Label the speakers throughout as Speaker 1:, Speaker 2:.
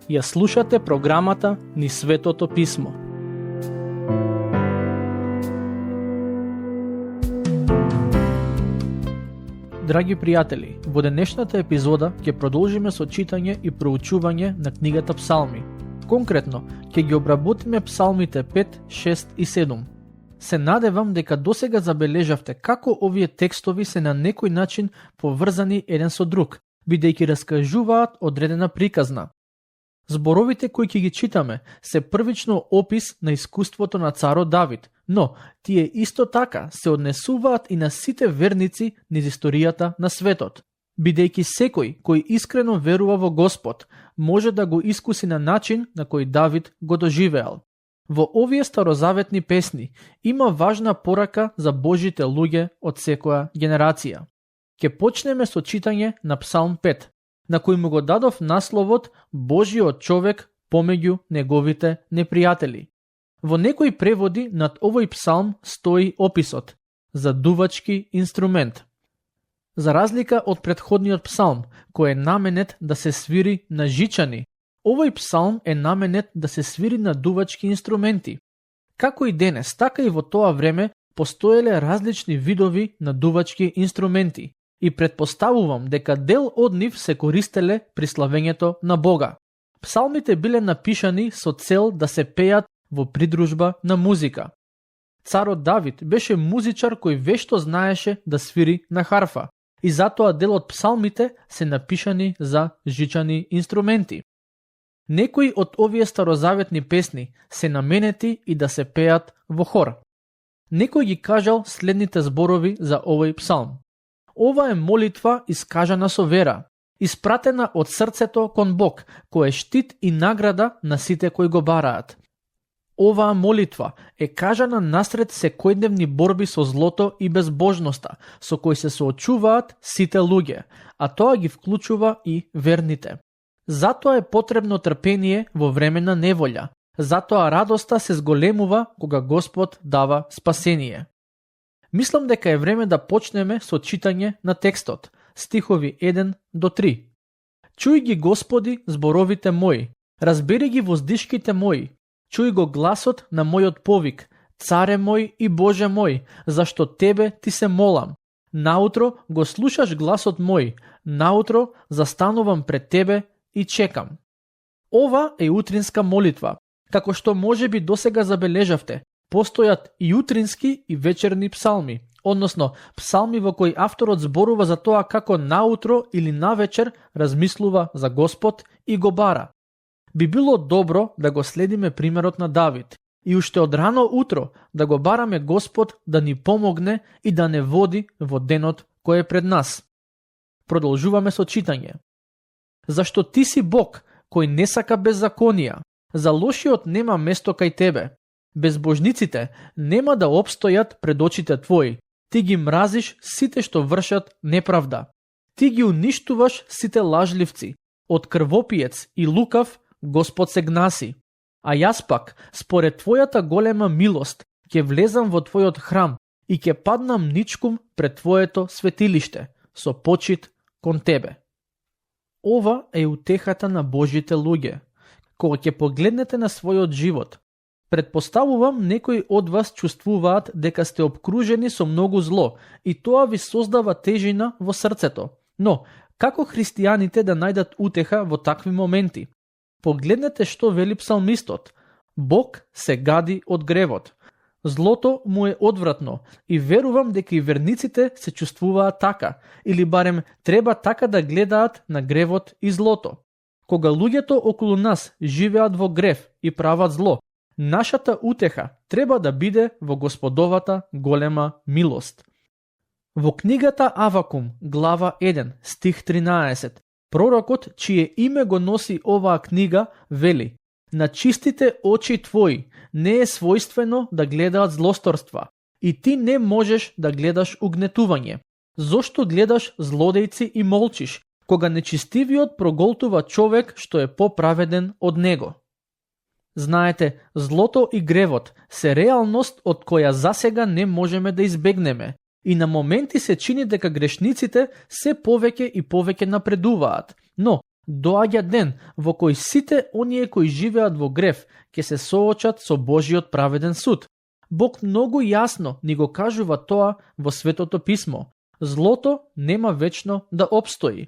Speaker 1: Ја слушате програмата Низ Светото Писмо. Драги пријатели, во денешната епизода ќе продолжиме со читање и проучување на книгата Псалми. Конкретно, ќе ги обработиме псалмите 5, 6 и 7. Се надевам дека досега забележавте како овие текстови се на некој начин поврзани еден со друг, бидејќи раскажуваат одредена приказна. Зборовите кои ќе ги читаме се првично опис на искуството на царот Давид, но тие исто така се однесуваат и на сите верници низ историјата на светот, бидејќи секој кој искрено верува во Господ може да го искуси на начин на кој Давид го доживеал. Во овие старозаветни песни има важна порака за Божите луѓе од секоја генерација. Ќе почнеме со читање на Псалм 5, на кој му го дадов насловот Божиот човек помеѓу неговите непријатели. Во некои преводи над овој псалм стои описот за дувачки инструмент. За разлика од претходниот псалм, кој е наменет да се свири на жичани, овој псалм е наменет да се свири на дувачки инструменти. Како и денес, така и во тоа време постоеле различни видови на дувачки инструменти и предпоставувам дека дел од нив се користеле при славењето на Бога. Псалмите биле напишани со цел да се пеат во придружба на музика. Царот Давид беше музичар кој вешто знаеше да свири на харфа и затоа дел од псалмите се напишани за жичани инструменти. Некои од овие старозаветни песни се наменети и да се пеат во хор. Некој ги кажал следните зборови за овој псалм. Ова е молитва искажана со вера, испратена од срцето кон Бог, кој е штит и награда на сите кои го бараат. Оваа молитва е кажана насред секојдневни борби со злото и безбожноста, со кои се соочуваат сите луѓе, а тоа ги вклучува и верните. Затоа е потребно трпение во време на неволја, затоа радоста се зголемува кога Господ дава спасение. Мислам дека е време да почнеме со читање на текстот, стихови 1 до 3. Чуј ги, Господи, зборовите мои, разбери ги воздишките мои, чуј го гласот на мојот повик, Царе мој и Боже мој, зашто Тебе ти се молам. Наутро го слушаш гласот мој, наутро застанувам пред Тебе и чекам. Ова е утринска молитва. Како што можеби досега забележавте, постојат и утрински и вечерни псалми, односно псалми во кои авторот зборува за тоа како наутро или навечер размислува за Господ и го бара. Би било добро да го следиме примерот на Давид и уште од рано утро да го бараме Господ да ни помогне и да не води во денот кој е пред нас. Продолжуваме со читање. Зашто ти си Бог кој не сака беззаконија, за лошиот нема место кај тебе. Безбожниците нема да опстојат пред очите твои. Ти ги мразиш сите што вршат неправда. Ти ги уништуваш сите лажливци. Од крвопиец и лукав Господ се гнаси. А јас пак, според твојата голема милост, ќе влезам во твојот храм и ќе паднам ничкум пред твоето светилиште, со почит кон тебе. Ова е утехата на Божите луѓе. Кога ќе погледнете на својот живот, предпоставувам некои од вас чувствуваат дека сте обкружени со многу зло и тоа ви создава тежина во срцето. Но, како христијаните да најдат утеха во такви моменти? Погледнете што вели псалмистот. Бог се гади од гревот. Злото му е одвратно и верувам дека и верниците се чувствуваат така, или барем треба така да гледаат на гревот и злото. Кога луѓето околу нас живеат во грев и прават зло, нашата утеха треба да биде во Господовата голема милост. Во книгата Авакум, глава 1, стих 13, пророкот, чие име го носи оваа книга, вели: на чистите очи твои не е својствено да гледаат злосторства, и ти не можеш да гледаш угнетување. Зошто гледаш злодејци и молчиш, кога нечистивиот проголтува човек што е поправеден од него? Знаете, злото и гревот се реалност од која засега не можеме да избегнеме, И на моменти се чини дека грешниците се повеќе и повеќе напредуваат, но доаѓа ден во кој сите оние кои живеат во грев ќе се соочат со Божиот праведен суд. Бог многу јасно ни го кажува тоа во Светото писмо. Злото нема вечно да обстои.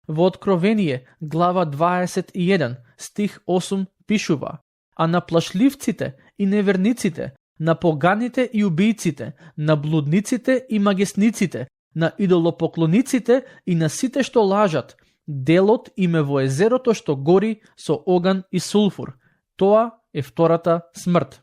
Speaker 1: Во Откровение, глава 21, стих 8 пишува: а на плашливците и неверниците, на поганите и убијците, на блудниците и магесниците, на идолопоклониците и на сите што лажат, делот им е во езерото што гори со оган и сулфур. Тоа е втората смрт.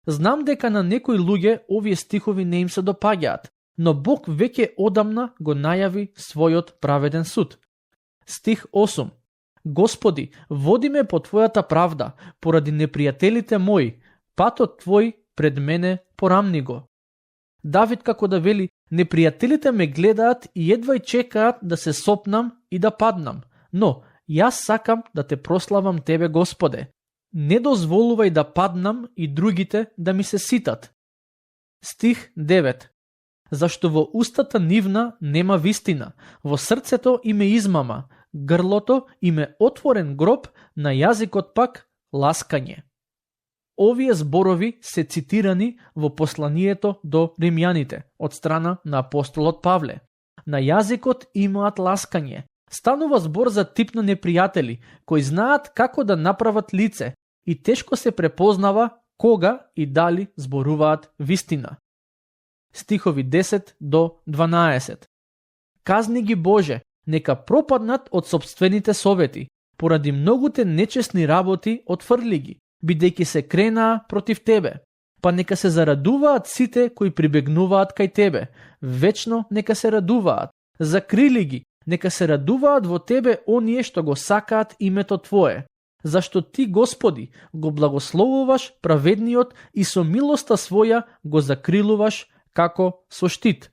Speaker 1: Знам дека на некои луѓе овие стихови не им се допаѓаат, но Бог веќе одамна го најави својот праведен суд. Стих 8. Господи, води ме по Твојата правда, поради непријателите мои, патот Твој пред мене порамни го. Давид како да вели, непријателите ме гледаат и едвај чекаат да се сопнам и да паднам, но јас сакам да Те прославам Тебе, Господе. Не дозволувај да паднам и другите да ми се ситат. Стих 9. Зашто во устата нивна нема вистина, во срцето им е измама, грлото им е отворен гроб, на јазикот пак ласкање. Овие зборови се цитирани во посланието до римјаните од страна на апостолот Павле. На јазикот имаат ласкање. Станува збор за тип на непријатели, кои знаат како да направат лице и тешко се препознава кога и дали зборуваат вистина. Стихови 10 до 12. Казни ги Боже, нека пропаднат од собствените совети, поради многуте нечесни работи отфрли ги, бидејќи се кренаа против Тебе. Па нека се зарадуваат сите кои прибегнуваат кај Тебе, вечно нека се радуваат. Закрили ги, нека се радуваат во Тебе оние што го сакаат името Твое. Зашто Ти, Господи, го благословуваш праведниот и со милоста своја го закрилуваш како со штит.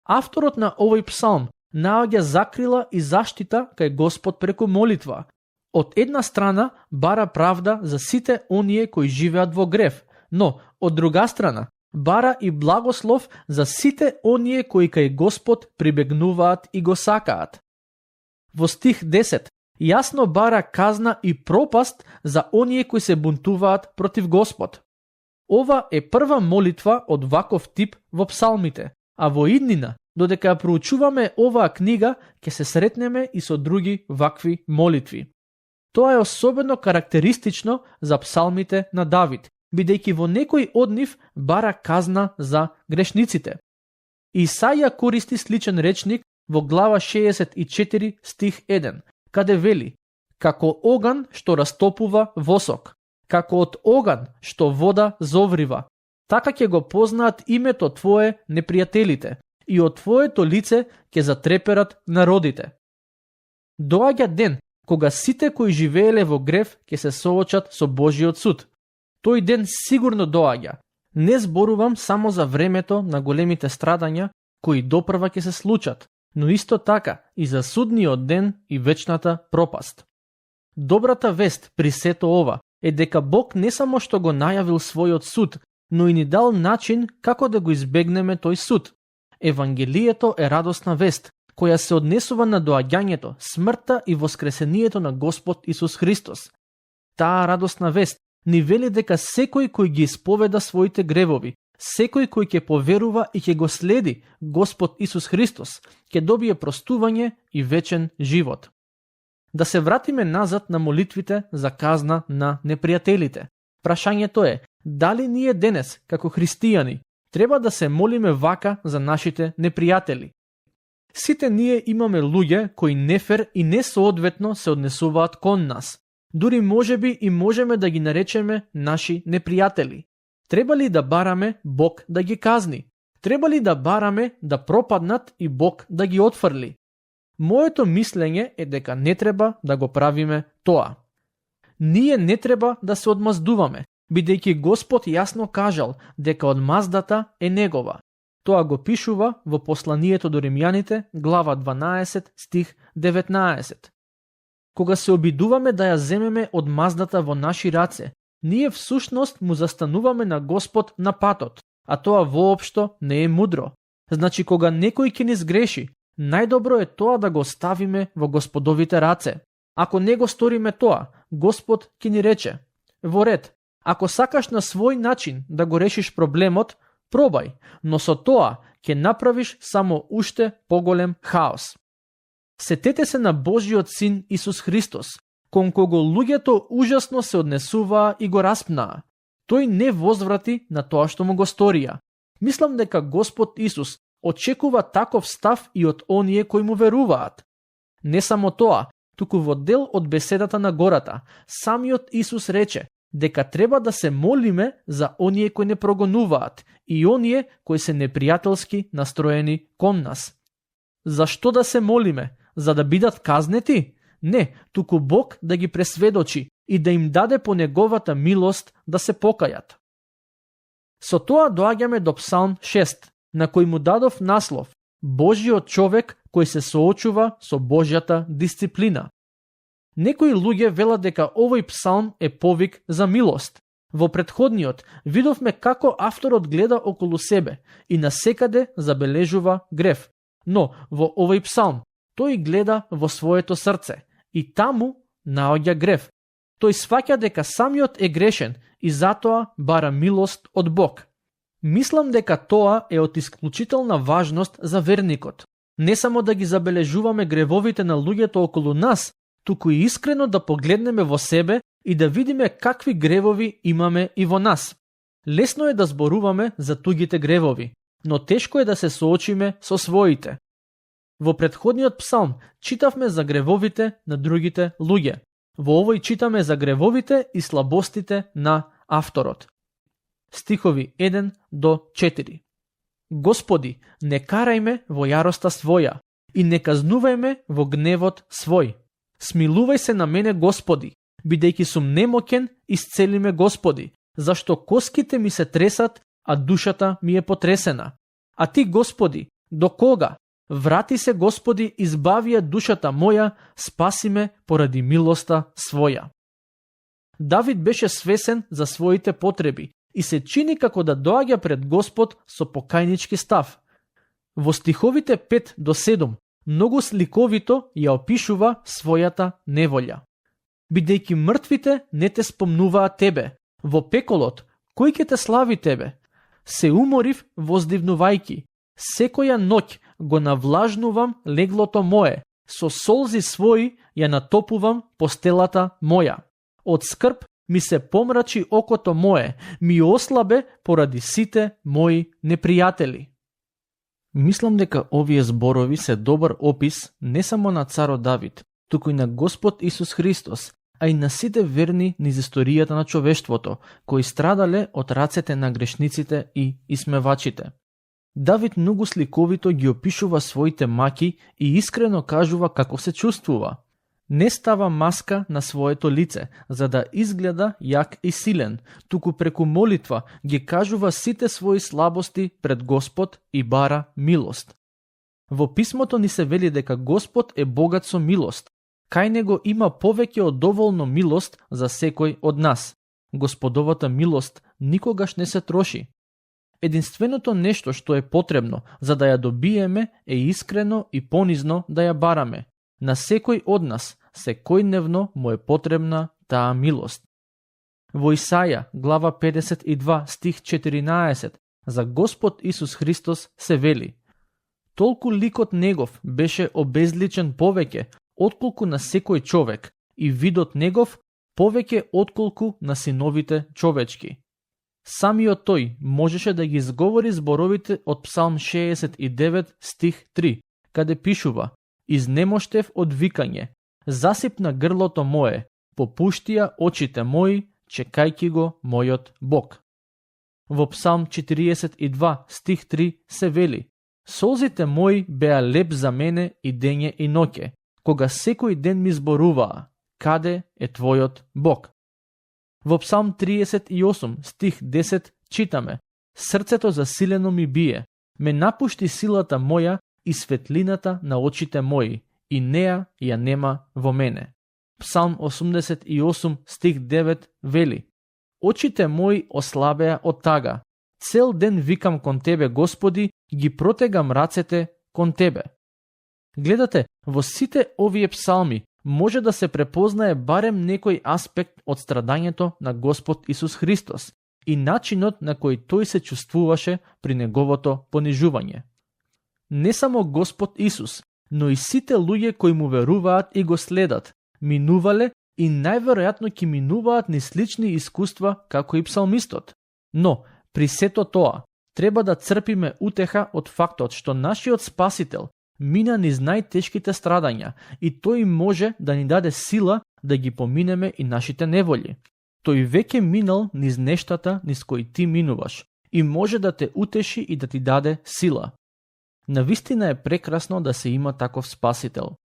Speaker 1: Авторот на овој псалм наоѓа закрила и заштита кај Господ преку молитва. Од една страна бара правда за сите оние кои живеат во грев, но од друга страна бара и благослов за сите оние кои кај Господ прибегнуваат и го сакаат. Во стих 10 јасно бара казна и пропаст за оние кои се бунтуваат против Господ. Ова е прва молитва од ваков тип во псалмите, а во иднина, додека ја проучуваме оваа книга, ќе се сретнеме и со други вакви молитви. Тоа е особено карактеристично за псалмите на Давид, бидејќи во некој од нив бара казна за грешниците. Исаја користи сличен речник во глава 64 стих 1, каде вели: како оган што растопува восок, како од оган што вода зоврива, така ќе го познаат името Твое непријателите и од Твоето лице ќе затреперат народите. Доаѓа ден кога сите кои живееле во грев ќе се соочат со Божиот суд. Тој ден сигурно доаѓа. Не зборувам само за времето на големите страдања кои допрва ќе се случат, но исто така и за судниот ден и вечната пропаст. Добрата вест при сето ова е дека Бог не само што го најавил својот суд, но и ни дал начин како да го избегнеме тој суд. Евангелието е радосна вест, која се однесува на доаѓањето, смртта и воскресението на Господ Исус Христос. Таа радосна вест ни вели дека секој кој ги исповеда своите гревови, секој кој ќе поверува и ќе го следи Господ Исус Христос, ќе добие простување и вечен живот. Да се вратиме назад на молитвите за казна на непријателите. Прашањето е, дали ние денес, како христијани, треба да се молиме вака за нашите непријатели? Сите ние имаме луѓе кои нефер и несоодветно се однесуваат кон нас. Дури можеби и можеме да ги наречеме наши непријатели. Треба ли да бараме Бог да ги казни? Треба ли да бараме да пропаднат и Бог да ги отфрли? Моето мислење е дека не треба да го правиме тоа. Ние не треба да се одмаздуваме, бидејќи Господ јасно кажал дека одмаздата е негова. Тоа го пишува во посланието до римјаните, глава 12, стих 19. Кога се обидуваме да ја земеме одмаздата во наши раце, ние всушност му застануваме на Господ на патот, а тоа воопшто не е мудро. Значи, кога некој ќе ни сгреши, најдобро е тоа да го ставиме во Господовите раце. Ако не го сториме тоа, Господ ќе ни рече: во ред, ако сакаш на свој начин да го решиш проблемот, пробај, но со тоа ќе направиш само уште поголем хаос. Сетете се на Божиот син Исус Христос, кон кого луѓето ужасно се однесуваа и го распнаа. Тој не возврати на тоа што му го сторија. Мислам дека Господ Исус очекува таков став и од оние кои му веруваат. Не само тоа, туку во дел од беседата на гората, самиот Исус рече дека треба да се молиме за оние кои не прогонуваат и оние кои се непријателски настроени кон нас. Зашто да се молиме? За да бидат казнети? Не, туку Бог да ги пресведочи и да им даде по неговата милост да се покајат. Со тоа доаѓаме до Псалм 6, на кој му дадов наслов Божиот човек кој се соочува со Божјата дисциплина. Некои луѓе велат дека овој псалм е повик за милост. Во претходниот видовме како авторот гледа околу себе и насекаде забележува грев. Но во овој псалм тој гледа во своето срце и таму наоѓа грев. Тој сваќа дека самиот е грешен и затоа бара милост од Бог. Мислам дека тоа е од исклучителна важност за верникот. Не само да ги забележуваме гревовите на луѓето околу нас, туку и искрено да погледнеме во себе и да видиме какви гревови имаме и во нас. Лесно е да зборуваме за тугите гревови, но тешко е да се соочиме со своите. Во претходниот псалм читавме за гревовите на другите луѓе. Во овој читаме за гревовите и слабостите на авторот. Стихови 1 до 4. Господи, не карајме во јароста своја и не казнувајме во гневот свој. Смилувај се на мене, Господи, бидејќи сум немоќен, исцели ме, Господи, зашто коските ми се тресат, а душата ми е потресена. А ти, Господи, до кога? Врати се, Господи, избави ја душата моја, спаси ме поради милоста своја. Давид беше свесен за своите потреби и се чини како да доаѓа пред Господ со покајнички став. Во стиховите 5 до 7 многу сликовито ја опишува својата неволја. Бидејќи мртвите не те спомнуваат тебе, во пеколот кој ќе те слави тебе? Се уморив воздивнувајки, секоја ноќ го навлажнувам леглото мое, со солзи своји ја натопувам постелата моја. Од скрб ми се помрачи окото мое, ми ослабе поради сите мои непријатели. Мислам дека овие зборови се добар опис не само на царот Давид, туку и на Господ Исус Христос, а и на сите верни низ историјата на човештвото, кои страдале од рацете на грешниците и исмевачите. Давид многу сликовито ги опишува своите маки и искрено кажува како се чувствува. Не става маска на своето лице, за да изгледа јак и силен, туку преку молитва ги кажува сите своји слабости пред Господ и бара милост. Во писмото ни се вели дека Господ е богат со милост. Кај него има повеќе од доволно милост за секој од нас. Господовата милост никогаш не се троши. Единственото нешто што е потребно за да ја добиеме е искрено и понизно да ја бараме. На секој од нас секојдневно му е потребна таа милост. Во Исаја, глава 52, стих 14, за Господ Исус Христос се вели: толку ликот негов беше обезличен повеќе отколку на секој човек и видот негов повеќе отколку на синовите човечки. Самиот тој можеше да ги изговори зборовите од Псалм 69, стих 3, каде пишува: изнемоштев од викање, засипна грлото мое, попуштија очите мои, чекајки го мојот Бог. Во Псалм 42, стих 3 се вели: солзите мои беа леп за мене и дење и ноќе, кога секој ден ми зборуваа: каде е твојот Бог? Во Псалм 38, стих 10 читаме: срцето засилено ми бие, ме напушти силата моја и светлината на очите мои, и неа ја нема во мене. Псалм 88, стих 9 вели: очите мои ослабеа од тага, Цел ден викам кон Тебе, Господи, ги протегам рацете кон Тебе. Гледате, во сите овие псалми може да се препознае барем некој аспект од страдањето на Господ Исус Христос и начинот на кој тој се чувствуваше при неговото понижување. Не само Господ Исус, но и сите луѓе кои му веруваат и го следат, минувале и најверојатно ќе минуваат ни слични искуства како и псалмистот. Но, при сето тоа, треба да црпиме утеха од фактот што нашиот Спасител мина низ најтешките страдања и тој може да ни даде сила да ги поминеме и нашите неволји. Тој веќе минал низ нештата низ кои ти минуваш и може да те утеши и да ти даде сила. Навистина е прекрасно да се има таков Спасител.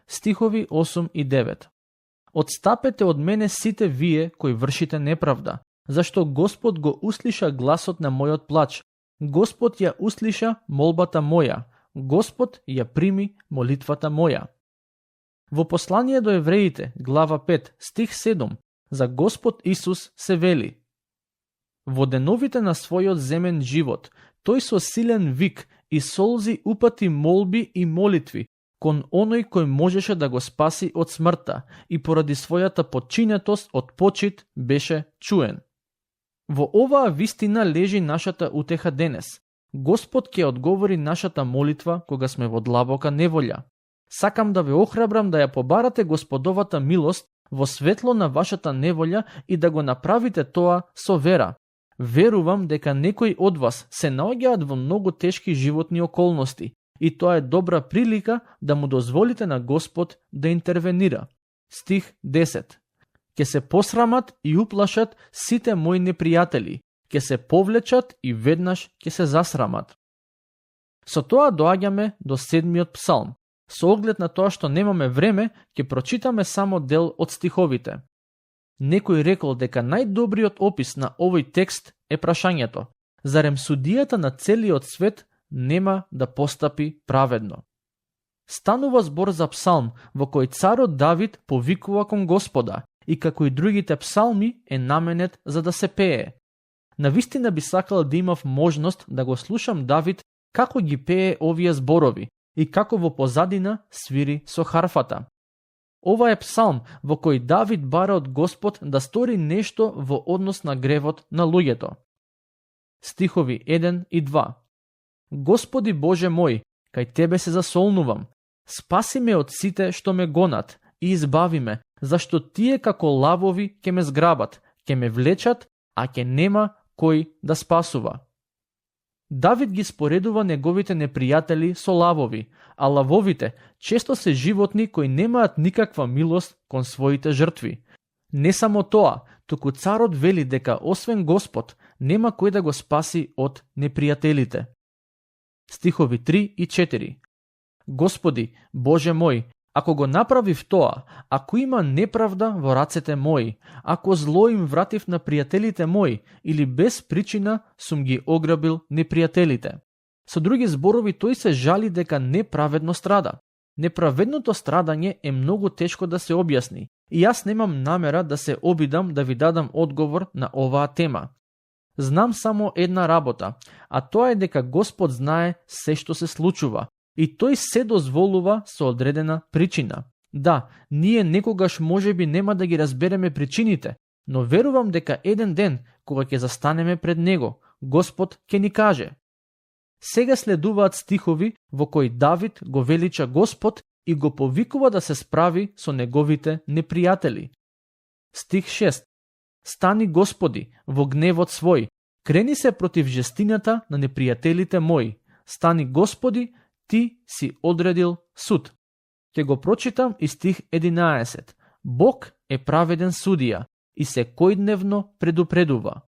Speaker 1: Стихови 8 и 9. Отстапете од мене сите вие кои вршите неправда, зашто Господ го услиша гласот на мојот плач. Господ ја услиша молбата моја. Господ ја прими молитвата моја. Во послание до евреите, глава 5, стих 7, за Господ Исус се вели: Во деновите на својот земен живот, тој со силен вик и солзи упати молби и молитви кон оној кој можеше да го спаси од смртта и поради својата подчинетост од почит беше чуен. Во оваа вистина лежи нашата утеха денес. Господ ќе одговори нашата молитва кога сме во длабока неволја. Сакам да ве охрабрам да ја побарате Господовата милост во светло на вашата неволја и да го направите тоа со вера. Верувам дека некои од вас се наоѓаат во многу тешки животни околности и тоа е добра прилика да му дозволите на Господ да интервенира. Стих 10. Ке се посрамат и уплашат сите мои непријатели, ке се повлечат и веднаш ке се засрамат. Со тоа доаѓаме до 7-миот псалм. Со оглед на тоа што немаме време, ќе прочитаме само дел од стиховите. Некој рекол дека најдобриот опис на овој текст е прашањето: зарем судијата на целиот свет нема да постапи праведно? Станува збор за псалм во кој царот Давид повикува кон Господа и како и другите псалми е наменет за да се пее. Навистина би сакал да имав можност да го слушам Давид како ги пее овие зборови и како во позадина свири со харфата. Ова е псалм во кој Давид бара од Господ да стори нешто во однос на гревот на луѓето. Стихови 1 и 2. Господи Боже мој, кај Тебе се засолнувам. Спаси ме од сите што ме гонат и избави ме, зашто тие како лавови ќе ме зграбат, ќе ме влечат, а ќе нема кој да спасува. Давид ги споредува неговите непријатели со лавови, а лавовите често се животни кои немаат никаква милост кон своите жртви. Не само тоа, туку царот вели дека освен Господ нема кој да го спаси од непријателите. Стихови 3 и 4. Господи, Боже мој, ако го направив тоа, ако има неправда во рацете мои, ако зло им вратив на пријателите мои или без причина сум ги ограбил непријателите. Со други зборови, тој се жали дека неправедно страда. Неправедното страдање е многу тешко да се објасни и јас немам намера да се обидам да ви дадам одговор на оваа тема. Знам само една работа, а тоа е дека Господ знае се што се случува и тој се дозволува со одредена причина. Да, ние некогаш можеби нема да ги разбереме причините, но верувам дека еден ден, кога ќе застанеме пред Него, Господ ќе ни каже. Сега следуваат стихови во кои Давид го велича Господ и го повикува да се справи со неговите непријатели. Стих 6. Стани Господи во гневот свој, крени се против жестината на непријателите мои. Стани Господи, ти си одредил суд. Ќе го прочитам и стих 11. Бог е праведен судија и секојдневно предупредува.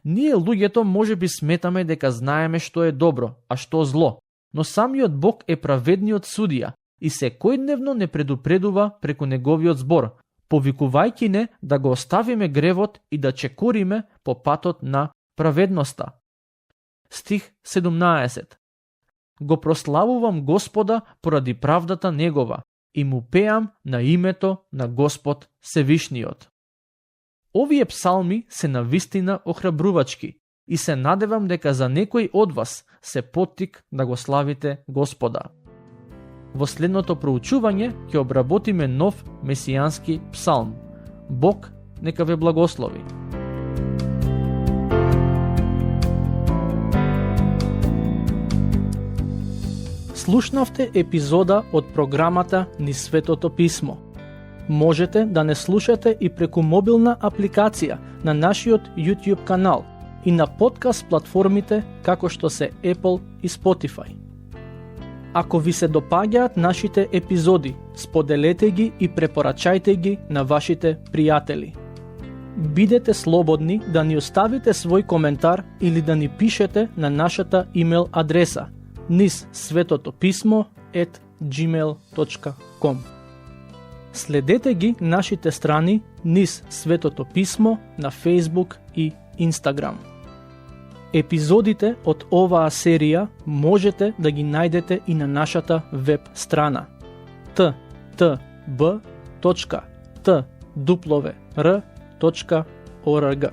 Speaker 1: Ние луѓето може би сметаме дека знаеме што е добро, а што зло, но самиот Бог е праведниот судија и секојдневно не предупредува преку неговиот збор, повикувајќи не да го оставиме гревот и да чекориме по патот на праведноста. Стих 17. Го прославувам Господа поради правдата Негова и му пеам на името на Господ Севишниот. Овие псалми се навистина охрабрувачки и се надевам дека за некој од вас се поттик да го славите Господа. Во следното проучување ќе обработиме нов месијански псалм. Бог нека ве благослови. Слушнавте епизода од програмата Низ Светото Писмо. Можете да не слушате и преку мобилна апликација на нашиот YouTube канал и на подкаст платформите како што се Apple и Spotify. Ако ви се допаѓаат нашите епизоди, споделете ги и препорачајте ги на вашите пријатели. Бидете слободни да ни оставите свој коментар или да ни пишете на нашата имейл адреса nizsvetotopисmo@gmail.com. Следете ги нашите страни Низ Светото Писмо на Facebook и Instagram. Епизодите од оваа серија можете да ги најдете и на нашата веб страна ttb.twr.org.